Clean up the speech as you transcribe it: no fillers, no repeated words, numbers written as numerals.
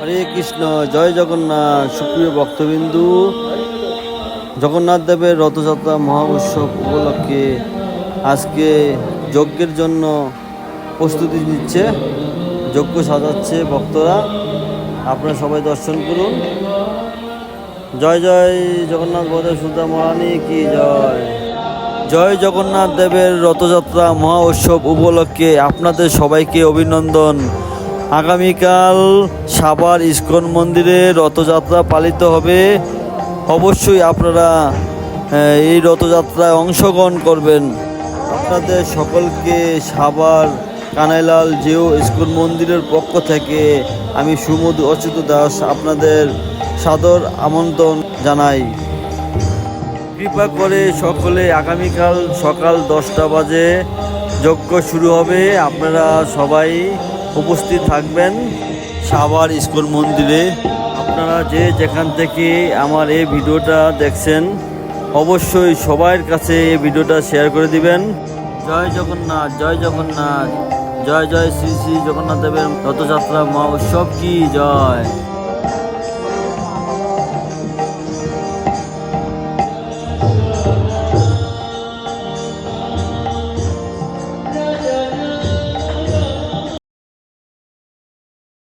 হরে কৃষ্ণ, জয় জগন্নাথ। সুপ্রিয় ভক্তবিন্দু, জগন্নাথ দেবের রথযাত্রা মহা উৎসব উপলক্ষে আজকে যজ্ঞের জন্য প্রস্তুতি নিচ্ছে, যজ্ঞ সাজাচ্ছে ভক্তরা। আপনারা সবাই দর্শন করুন। জয় জয় জগন্নাথ বলদেব সুধা মহারানী কি জয়। জয় জগন্নাথ দেবের রথযাত্রা মহা উৎসব উপলক্ষে আপনাদের সবাইকে অভিনন্দন। আগামীকাল সাভার ইস্কন মন্দিরে রথযাত্রা পালিত হবে। অবশ্যই আপনারা এই রথযাত্রায় অংশগ্রহণ করবেন। আপনাদের সকলকে সাভার কানাইলাল জিও ইস্কন মন্দিরের পক্ষ থেকে আমি সুমধু অচ্যুত দাস আপনাদের সাদর আমন্ত্রণ জানাই। কৃপা করে সকলে আগামীকাল সকাল 10টা বাজে যজ্ঞ শুরু হবে। আপনারা সবাই উপস্থিত থাকবেন সাভার ইস্কন মন্দিরে। আপনারা যে যেখান থেকে আমার এই ভিডিওটা দেখছেন অবশ্যই সবার কাছে এই ভিডিওটা শেয়ার করে দিবেন। জয় জগন্নাথ, জয় জগন্নাথ, জয় জয় শ্রী শ্রী জগন্নাথ দেবের রথযাত্রা মহা উৎসব কি জয়।